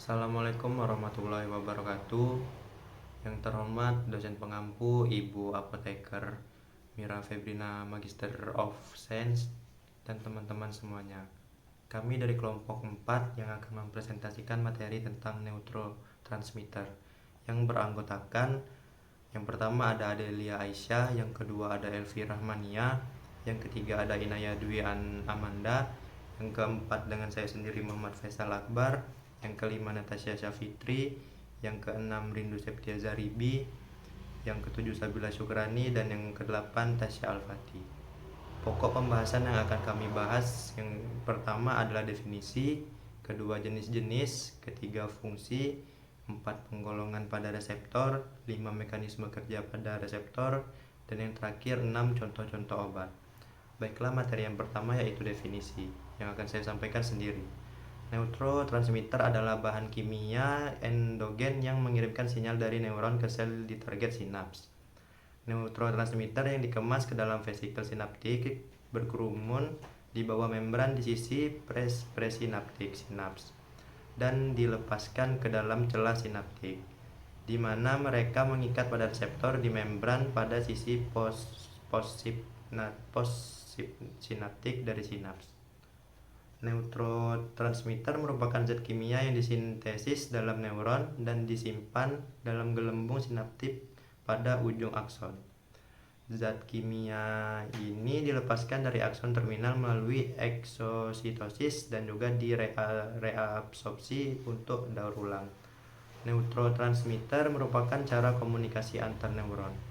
Assalamualaikum warahmatullahi wabarakatuh. Yang terhormat dosen pengampu Ibu Apoteker Mira Febrina Magister of Science dan teman-teman semuanya. Kami dari kelompok 4 yang akan mempresentasikan materi tentang neurotransmitter yang beranggotakan yang pertama ada Adelia Aisyah, yang kedua ada Elvi Rahmania, yang ketiga ada Inaya Dwi Amanda, yang keempat dengan saya sendiri Muhammad Faisal Akbar, yang kelima Natasha Syafitri, yang keenam Rindu Septia Zaribi, yang ketujuh Sabila Syukrani, dan yang kedelapan Tasya Al-Fatih. Pokok pembahasan yang akan kami bahas yang pertama adalah definisi, kedua jenis-jenis, ketiga fungsi, 4 penggolongan pada reseptor, 5 mekanisme kerja pada reseptor, dan yang terakhir 6 contoh-contoh obat. Baiklah, materi yang pertama yaitu definisi yang akan saya sampaikan sendiri. Neurotransmitter adalah bahan kimia endogen yang mengirimkan sinyal dari neuron ke sel di target sinaps. Neurotransmitter yang dikemas ke dalam vesikel sinaptik berkerumun di bawah membran di sisi presinaptik sinaps dan dilepaskan ke dalam celah sinaptik, di mana mereka mengikat pada reseptor di membran pada sisi postsinaptik dari sinaps. Neurotransmitter merupakan zat kimia yang disintesis dalam neuron dan disimpan dalam gelembung sinaptik pada ujung akson. Zat kimia ini dilepaskan dari akson terminal melalui eksositosis dan juga direabsorpsi untuk daur ulang. Neurotransmitter merupakan cara komunikasi antar neuron.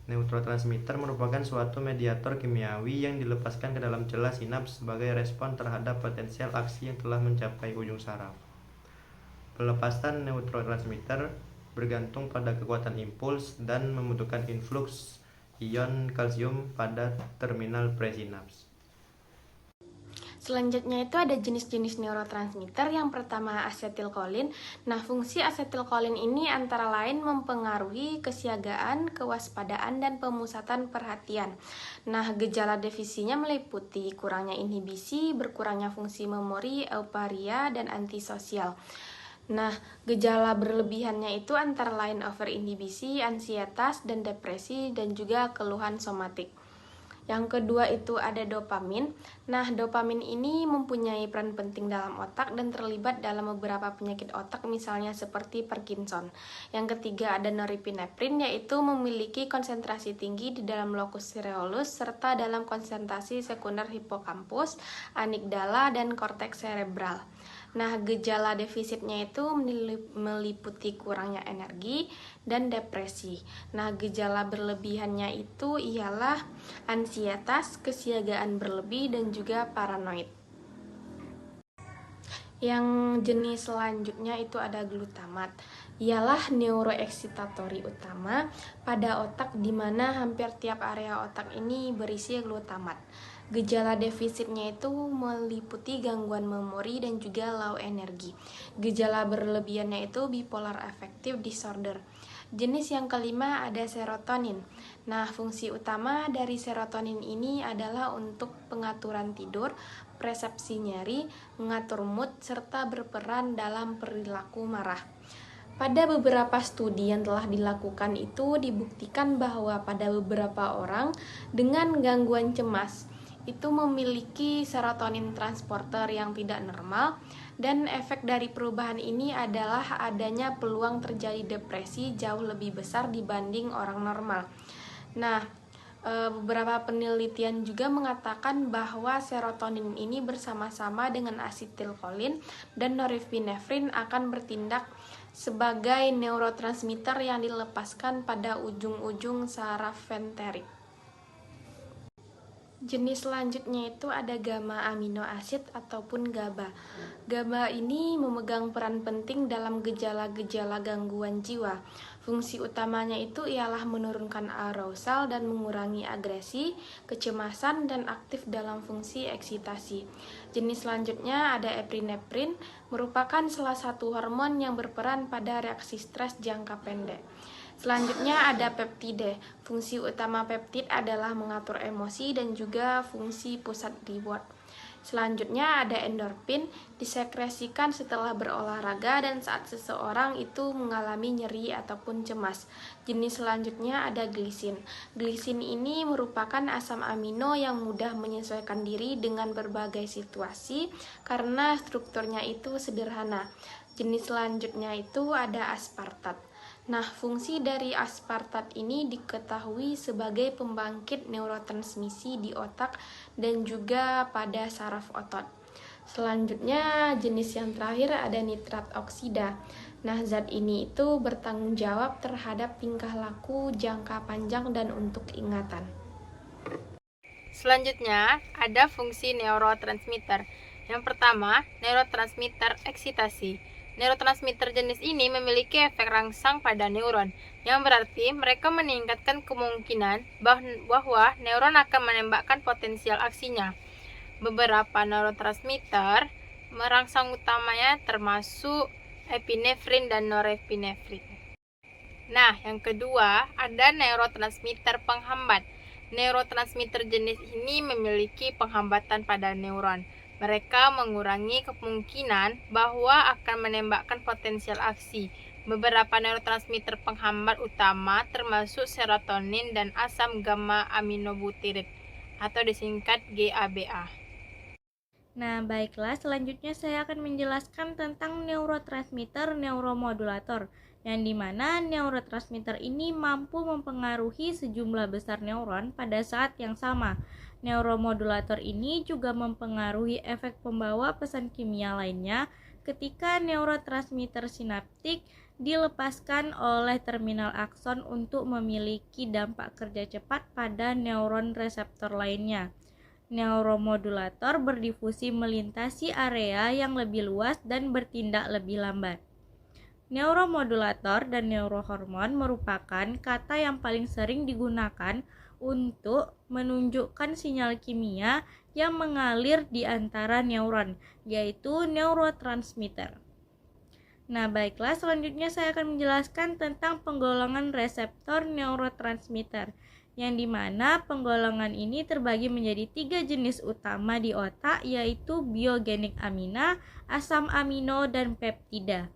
Neurotransmitter merupakan suatu mediator kimiawi yang dilepaskan ke dalam celah sinaps sebagai respon terhadap potensial aksi yang telah mencapai ujung saraf. Pelepasan neurotransmitter bergantung pada kekuatan impuls dan membutuhkan influx ion kalsium pada terminal presinaps. Selanjutnya itu ada jenis-jenis neurotransmitter. Yang pertama asetilkolin. Nah, fungsi asetilkolin ini antara lain mempengaruhi kesiagaan, kewaspadaan, dan pemusatan perhatian. Nah, gejala defisinya meliputi kurangnya inhibisi, berkurangnya fungsi memori, euparia, dan antisosial. Nah, gejala berlebihannya itu antara lain overinhibisi, ansietas, dan depresi, dan juga keluhan somatik. Yang kedua itu ada dopamin. Nah, dopamin ini mempunyai peran penting dalam otak dan terlibat dalam beberapa penyakit otak misalnya seperti Parkinson. Yang ketiga ada norepinefrin, yaitu memiliki konsentrasi tinggi di dalam locus cereus serta dalam konsentrasi sekunder hipokampus, amigdala, dan korteks cerebral. Nah, gejala defisitnya itu meliputi kurangnya energi dan depresi. Nah, gejala berlebihannya itu ialah ansietas, kesiagaan berlebih, dan juga paranoid. Yang jenis selanjutnya itu ada glutamat. Ialah neuroeksitatori utama pada otak di mana hampir tiap area otak ini berisi glutamat. Gejala defisitnya itu meliputi gangguan memori dan juga low energi. Gejala berlebihannya itu bipolar affective disorder. Jenis yang kelima ada serotonin. Nah, fungsi utama dari serotonin ini adalah untuk pengaturan tidur, persepsi nyeri, mengatur mood, serta berperan dalam perilaku marah. Pada beberapa studi yang telah dilakukan itu dibuktikan bahwa pada beberapa orang dengan gangguan cemas itu memiliki serotonin transporter yang tidak normal, dan efek dari perubahan ini adalah adanya peluang terjadi depresi jauh lebih besar dibanding orang normal. Nah, beberapa penelitian juga mengatakan bahwa serotonin ini bersama-sama dengan asetilkolin dan norepinefrin akan bertindak sebagai neurotransmitter yang dilepaskan pada ujung-ujung saraf venterik. Jenis selanjutnya itu ada gamma amino acid ataupun GABA. GABA ini memegang peran penting dalam gejala-gejala gangguan jiwa. Fungsi utamanya itu ialah menurunkan arousal dan mengurangi agresi, kecemasan, dan aktif dalam fungsi eksitasi. Jenis selanjutnya ada epinefrin, merupakan salah satu hormon yang berperan pada reaksi stres jangka pendek. Selanjutnya ada peptide. Fungsi utama peptid adalah mengatur emosi dan juga fungsi pusat reward. Selanjutnya ada endorfin, disekresikan setelah berolahraga dan saat seseorang itu mengalami nyeri ataupun cemas. Jenis selanjutnya ada glisin. Glisin ini merupakan asam amino yang mudah menyesuaikan diri dengan berbagai situasi karena strukturnya itu sederhana. Jenis selanjutnya itu ada aspartat. Nah, fungsi dari aspartat ini diketahui sebagai pembangkit neurotransmisi di otak dan juga pada saraf otot. Selanjutnya, jenis yang terakhir ada nitrat oksida. Nah, zat ini itu bertanggung jawab terhadap tingkah laku jangka panjang dan untuk ingatan. Selanjutnya, ada fungsi neurotransmitter. Yang pertama, neurotransmitter eksitasi. Neurotransmitter jenis ini memiliki efek rangsang pada neuron, yang berarti mereka meningkatkan kemungkinan bahwa neuron akan menembakkan potensial aksinya. Beberapa neurotransmitter merangsang utamanya termasuk epinefrin dan norepinefrin. Nah, yang kedua, ada neurotransmitter penghambat. Neurotransmitter jenis ini memiliki penghambatan pada neuron. Mereka mengurangi kemungkinan bahwa akan menembakkan potensial aksi. Beberapa neurotransmitter penghambat utama termasuk serotonin dan asam gamma aminobutirid atau disingkat GABA. Nah, baiklah, selanjutnya saya akan menjelaskan tentang neurotransmitter neuromodulator, yang dimana neurotransmitter ini mampu mempengaruhi sejumlah besar neuron pada saat yang sama. Neuromodulator ini juga mempengaruhi efek pembawa pesan kimia lainnya ketika neurotransmitter sinaptik dilepaskan oleh terminal akson untuk memiliki dampak kerja cepat pada neuron reseptor lainnya. Neuromodulator berdifusi melintasi area yang lebih luas dan bertindak lebih lambat. Neuromodulator dan neurohormon merupakan kata yang paling sering digunakan untuk menunjukkan sinyal kimia yang mengalir di antara neuron, yaitu neurotransmitter. Nah, baiklah, selanjutnya saya akan menjelaskan tentang penggolongan reseptor neurotransmitter, yang dimana penggolongan ini terbagi menjadi 3 jenis utama di otak, yaitu biogenik amina, asam amino, dan peptida.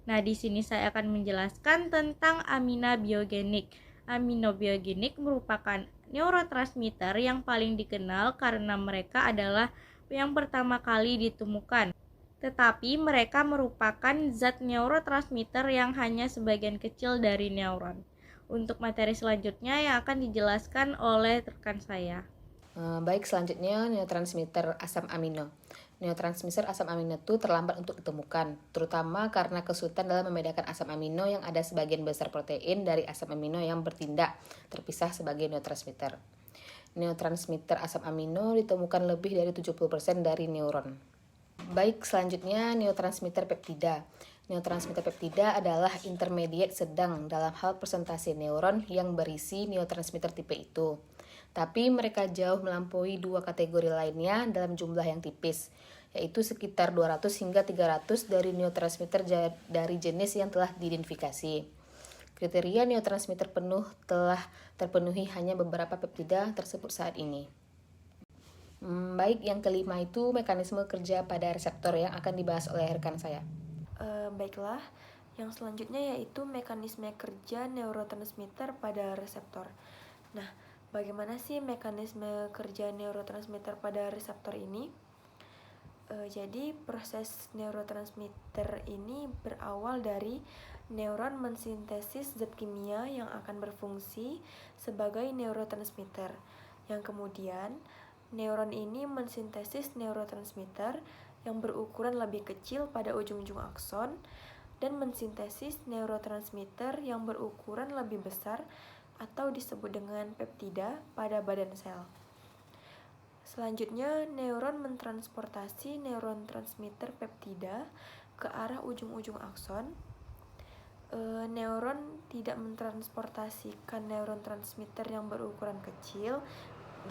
Nah, di sini saya akan menjelaskan tentang amina biogenik. Aminobiogenik merupakan neurotransmitter yang paling dikenal karena mereka adalah yang pertama kali ditemukan. Tetapi mereka merupakan zat neurotransmitter yang hanya sebagian kecil dari neuron. Untuk materi selanjutnya yang akan dijelaskan oleh rekan saya. Baik, selanjutnya neurotransmitter asam amino. Neurotransmitter asam amino itu terlambat untuk ditemukan, terutama karena kesulitan dalam membedakan asam amino yang ada sebagian besar protein dari asam amino yang bertindak terpisah sebagai neurotransmitter. Neurotransmitter asam amino ditemukan lebih dari 70% dari neuron. Baik, selanjutnya neurotransmitter peptida. Neurotransmitter peptida adalah intermediate sedang dalam hal persentase neuron yang berisi neurotransmitter tipe itu. Tapi mereka jauh melampaui 2 kategori lainnya dalam jumlah yang tipis, yaitu sekitar 200 hingga 300 dari neurotransmitter dari jenis yang telah diidentifikasi. Kriteria neurotransmitter penuh telah terpenuhi hanya beberapa peptida tersebut saat ini. Baik, yang kelima itu mekanisme kerja pada reseptor yang akan dibahas oleh rekan saya. Baiklah, yang selanjutnya yaitu mekanisme kerja neurotransmitter pada reseptor. Nah, bagaimana sih mekanisme kerja neurotransmitter pada reseptor ini? Jadi proses neurotransmitter ini berawal dari neuron mensintesis zat kimia yang akan berfungsi sebagai neurotransmitter, yang kemudian neuron ini mensintesis neurotransmitter yang berukuran lebih kecil pada ujung-ujung akson dan mensintesis neurotransmitter yang berukuran lebih besar atau disebut dengan peptida pada badan sel. Selanjutnya, neuron mentransportasi neurotransmitter peptida ke arah ujung-ujung akson. Neuron tidak mentransportasikan neurotransmitter yang berukuran kecil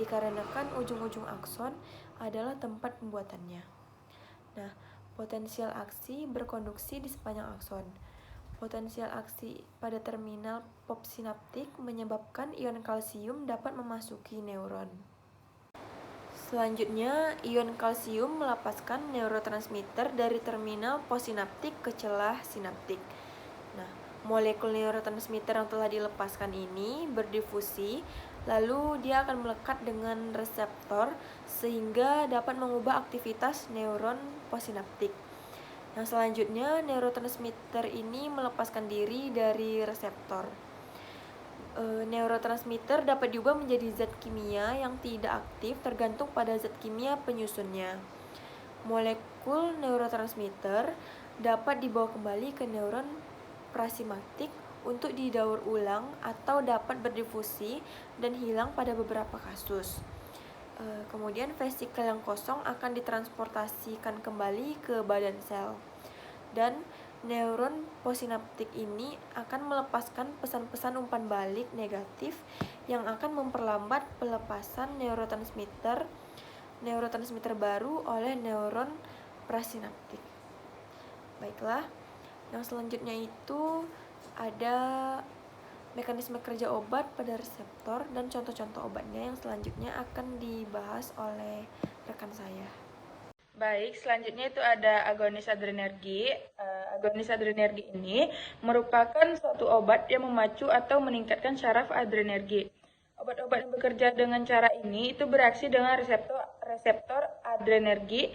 dikarenakan ujung-ujung akson adalah tempat pembuatannya. Nah, potensial aksi berkonduksi di sepanjang akson. Potensial aksi pada terminal postsinaptik menyebabkan ion kalsium dapat memasuki neuron. Selanjutnya, ion kalsium melepaskan neurotransmitter dari terminal possinaptik ke celah sinaptik. Nah, molekul neurotransmitter yang telah dilepaskan ini berdifusi, lalu dia akan melekat dengan reseptor sehingga dapat mengubah aktivitas neuron possinaptik. Yang selanjutnya, neurotransmitter ini melepaskan diri dari reseptor. Neurotransmitter dapat diubah menjadi zat kimia yang tidak aktif tergantung pada zat kimia penyusunnya. Molekul neurotransmitter dapat dibawa kembali ke neuron prasimatik untuk didaur ulang atau dapat berdifusi dan hilang pada beberapa kasus. Kemudian vesikel yang kosong akan ditransportasikan kembali ke badan sel. Dan neuron possinaptik ini akan melepaskan pesan-pesan umpan balik negatif yang akan memperlambat pelepasan neurotransmitter baru oleh neuron prasinaptik. Baiklah, yang selanjutnya itu ada mekanisme kerja obat pada reseptor dan contoh-contoh obatnya yang selanjutnya akan dibahas oleh rekan saya. Baik, selanjutnya itu ada agonis adrenergi. Agonis adrenergi ini merupakan suatu obat yang memacu atau meningkatkan syaraf adrenergi. Obat-obat yang bekerja dengan cara ini itu bereaksi dengan reseptor adrenergi,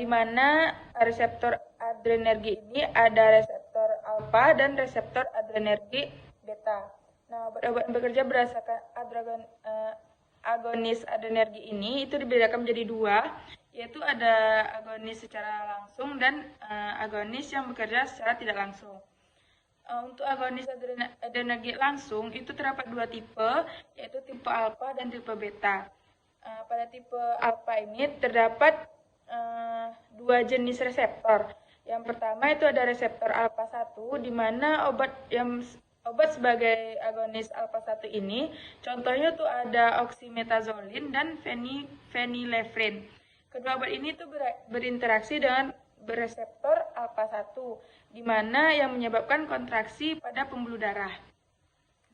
di mana reseptor adrenergi ini ada reseptor alfa dan reseptor adrenergi beta. Nah, obat-obat yang bekerja berdasarkan agonis adrenergi ini itu dibedakan menjadi dua, yaitu ada agonis secara langsung dan agonis yang bekerja secara tidak langsung. Untuk agonis adrenergi langsung itu terdapat dua tipe, yaitu tipe alfa dan tipe beta. Pada tipe alfa ini terdapat dua jenis reseptor. Yang pertama itu ada reseptor alfa 1, di mana obat sebagai agonis alfa 1 ini, contohnya tuh ada oxymetazoline dan phenylephrine. Kedua obat ini tuh berinteraksi dengan reseptor alfa 1, di mana yang menyebabkan kontraksi pada pembuluh darah.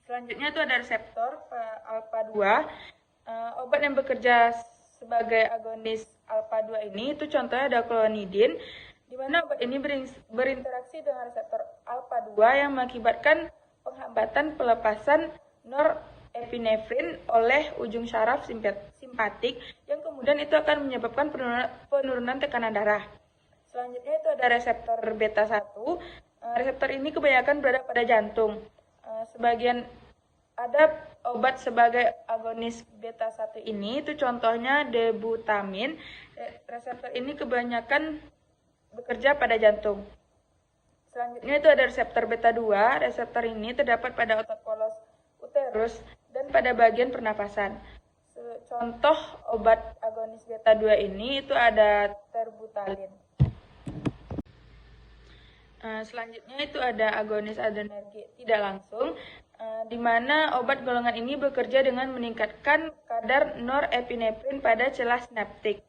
Selanjutnya itu ada reseptor alfa 2. Obat yang bekerja sebagai agonis alfa 2 ini itu contohnya ada clonidin, di mana obat ini berinteraksi dengan reseptor alfa 2 yang mengakibatkan penghambatan pelepasan norepinefrin oleh ujung syaraf simpatik yang kemudian itu akan menyebabkan penurunan tekanan darah. Selanjutnya itu ada reseptor beta 1. Reseptor ini kebanyakan berada pada jantung. Sebagian ada obat sebagai agonis beta 1 ini itu contohnya debutamin. Reseptor ini kebanyakan bekerja pada jantung. Selanjutnya itu ada reseptor beta 2. Reseptor ini terdapat pada otot polos uterus dan pada bagian pernapasan. Contoh obat agonis beta 2 ini itu ada terbutalin. Selanjutnya itu ada agonis adrenergi tidak langsung, di mana obat golongan ini bekerja dengan meningkatkan kadar norepinefrin pada celah sinaptik.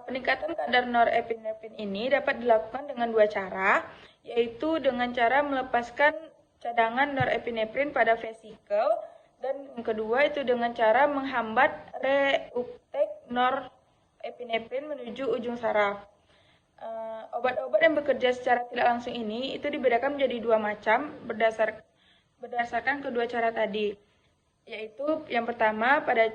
Peningkatan kadar norepinefrin ini dapat dilakukan dengan dua cara, yaitu dengan cara melepaskan cadangan norepinefrin pada vesikel, dan yang kedua itu dengan cara menghambat reuptake norepinefrin menuju ujung saraf. Obat-obat yang bekerja secara tidak langsung ini itu dibedakan menjadi dua macam berdasarkan kedua cara tadi, yaitu yang pertama pada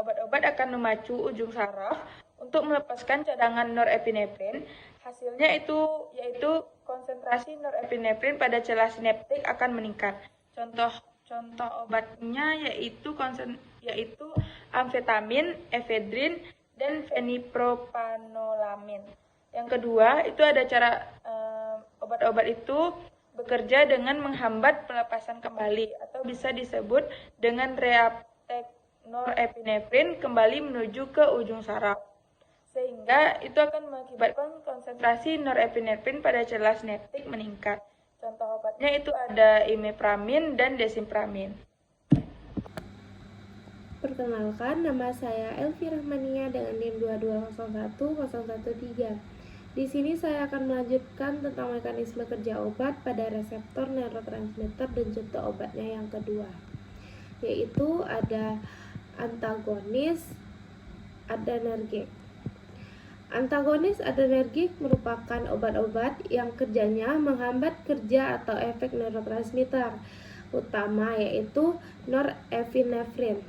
obat-obat akan memacu ujung saraf untuk melepaskan cadangan norepinefrin. Hasilnya itu yaitu konsentrasi norepinefrin pada celah sinaptik akan meningkat. Contoh obatnya yaitu amfetamin, efedrin, dan fenipropanolamin. Yang kedua itu ada cara obat-obat itu bekerja dengan menghambat pelepasan kembali atau bisa disebut dengan reuptake norepinefrin kembali menuju ke ujung saraf, sehingga itu akan mengakibatkan konsentrasi norepinefrin pada celah sinaptik meningkat. Contoh obatnya itu ada imepramin dan desimpramin. Perkenalkan, nama saya Elvi Rahmania dengan NIM 2201013. Di sini saya akan melanjutkan tentang mekanisme kerja obat pada reseptor neurotransmitter dan contoh obatnya yang kedua, yaitu ada antagonis adrenergik. Antagonis adrenergik merupakan obat-obat yang kerjanya menghambat kerja atau efek neurotransmitter utama, yaitu norepinefrin.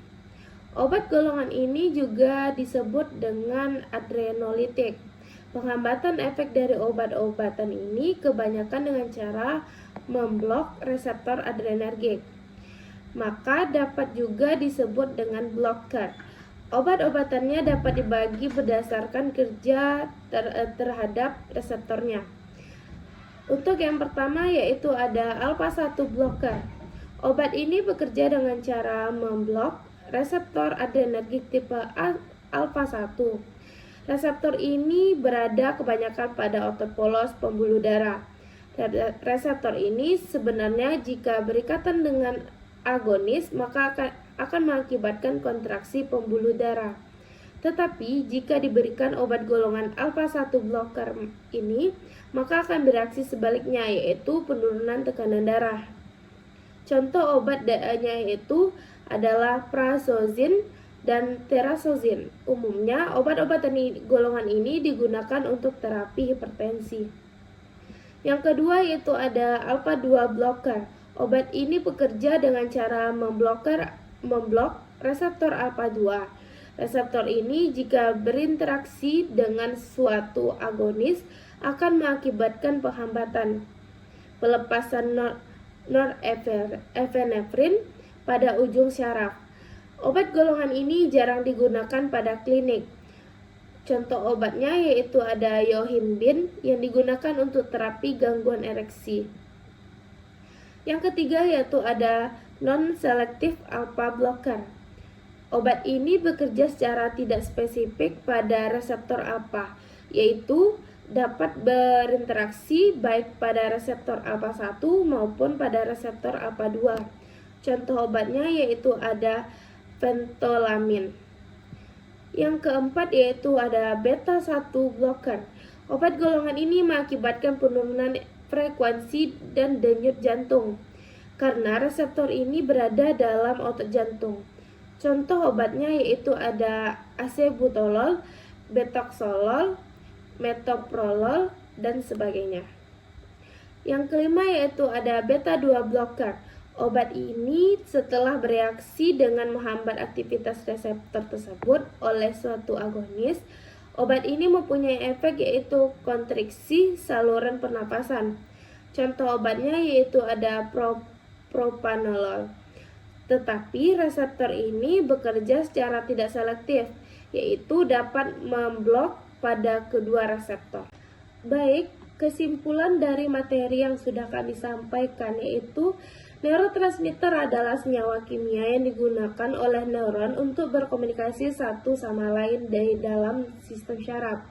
Obat golongan ini juga disebut dengan adrenolitik. Penghambatan efek dari obat-obatan ini kebanyakan dengan cara memblok reseptor adrenergik, maka dapat juga disebut dengan blocker. Obat-obatannya dapat dibagi berdasarkan kerja terhadap reseptornya. Untuk yang pertama yaitu ada alpha-1 blocker. Obat ini bekerja dengan cara memblok reseptor adrenergik tipe alpha-1. Reseptor ini berada kebanyakan pada otot polos pembuluh darah. Reseptor ini sebenarnya jika berikatan dengan agonis maka akan mengakibatkan kontraksi pembuluh darah. Tetapi jika diberikan obat golongan alpha-1 blocker ini, maka akan bereaksi sebaliknya, yaitu penurunan tekanan darah. Contoh obatnya yaitu adalah prazosin dan terazosin. Umumnya obat-obatan golongan ini digunakan untuk terapi hipertensi. Yang kedua yaitu ada alpha-2 blocker. Obat ini bekerja dengan cara memblok reseptor alpha-2. Reseptor ini jika berinteraksi dengan suatu agonis akan mengakibatkan penghambatan pelepasan norepinefrin pada ujung syaraf. Obat golongan ini jarang digunakan pada klinik. Contoh obatnya yaitu ada yohimbine yang digunakan untuk terapi gangguan ereksi. Yang ketiga yaitu ada non-selective alpha blocker. Obat ini bekerja secara tidak spesifik pada reseptor alpha, yaitu dapat berinteraksi baik pada reseptor alpha-1 maupun pada reseptor alpha-2. Contoh obatnya yaitu ada fentolamin. Yang keempat yaitu ada beta-1 blocker. Obat golongan ini mengakibatkan penurunan frekuensi dan denyut jantung karena reseptor ini berada dalam otot jantung. Contoh obatnya yaitu ada acebutolol, betoxolol, metoprolol, dan sebagainya. Yang kelima yaitu ada beta-2 blocker. Obat ini setelah bereaksi dengan menghambat aktivitas reseptor tersebut oleh suatu agonis, obat ini mempunyai efek yaitu kontriksi saluran pernapasan. Contoh obatnya yaitu ada propranolol. Tetapi reseptor ini bekerja secara tidak selektif, yaitu dapat memblok pada kedua reseptor. Baik, kesimpulan dari materi yang sudah kami sampaikan yaitu neurotransmitter adalah senyawa kimia yang digunakan oleh neuron untuk berkomunikasi satu sama lain dari dalam sistem syaraf.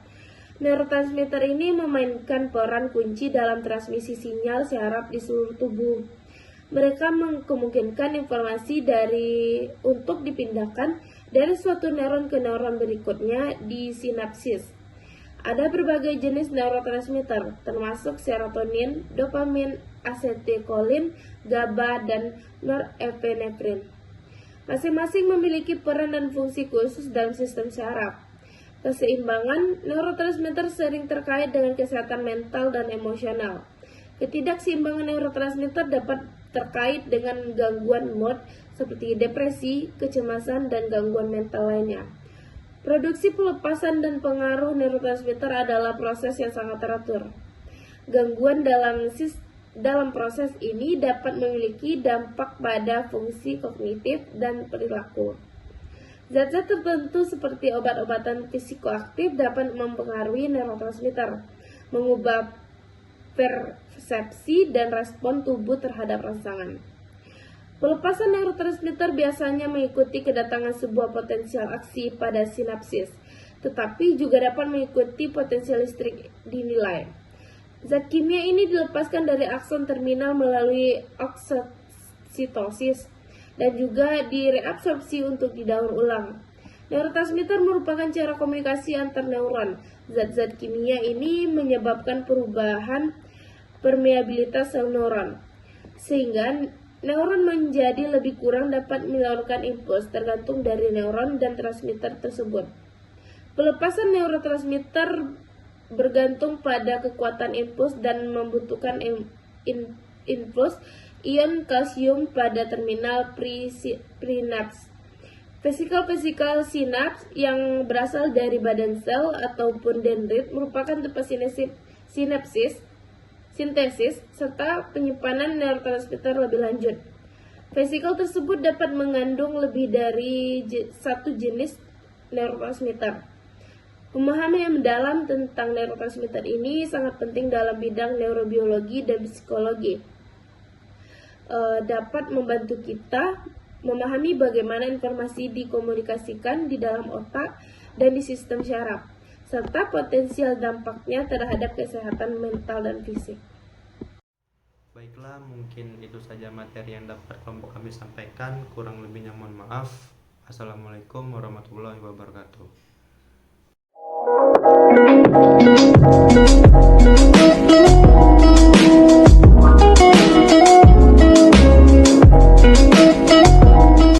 Neurotransmitter ini memainkan peran kunci dalam transmisi sinyal syaraf di seluruh tubuh. Mereka memungkinkan informasi untuk dipindahkan dari suatu neuron ke neuron berikutnya di sinapsis. Ada berbagai jenis neurotransmitter, termasuk serotonin, dopamin, asetilkolin, GABA, dan norepinefrin. Masing-masing memiliki peran dan fungsi khusus dalam sistem syaraf. Keseimbangan neurotransmitter sering terkait dengan kesehatan mental dan emosional. Ketidakseimbangan neurotransmitter dapat terkait dengan gangguan mood seperti depresi, kecemasan, dan gangguan mental lainnya. Produksi, pelepasan, dan pengaruh neurotransmitter adalah proses yang sangat teratur. Gangguan dalam proses ini dapat memiliki dampak pada fungsi kognitif dan perilaku. Zat-zat tertentu seperti obat-obatan psikoaktif dapat mempengaruhi neurotransmitter, mengubah persepsi dan respon tubuh terhadap rangsangan. Pelepasan neurotransmitter biasanya mengikuti kedatangan sebuah potensial aksi pada sinapsis, tetapi juga dapat mengikuti potensial listrik dinilai. Zat kimia ini dilepaskan dari akson terminal melalui oksitosis dan juga direabsorpsi untuk didaur ulang. Neurotransmitter merupakan cara komunikasi antar neuron. Zat-zat kimia ini menyebabkan perubahan permeabilitas sel neuron, sehingga neuron menjadi lebih kurang dapat menyalurkan impuls tergantung dari neuron dan transmitter tersebut. Pelepasan neurotransmitter bergantung pada kekuatan impuls dan membutuhkan impuls ion kalsium pada terminal prinaps. Vesikel sinaps yang berasal dari badan sel ataupun dendrit merupakan tempat sintesis serta penyimpanan neurotransmitter lebih lanjut. Vesikel tersebut dapat mengandung lebih dari satu jenis neurotransmitter. Pemahaman yang mendalam tentang neurotransmitter ini sangat penting dalam bidang neurobiologi dan psikologi. Dapat membantu kita memahami bagaimana informasi dikomunikasikan di dalam otak dan di sistem syaraf, serta potensial dampaknya terhadap kesehatan mental dan fisik. Baiklah, mungkin itu saja materi yang dapat kelompok kami sampaikan. Kurang lebihnya mohon maaf. Assalamualaikum warahmatullahi wabarakatuh.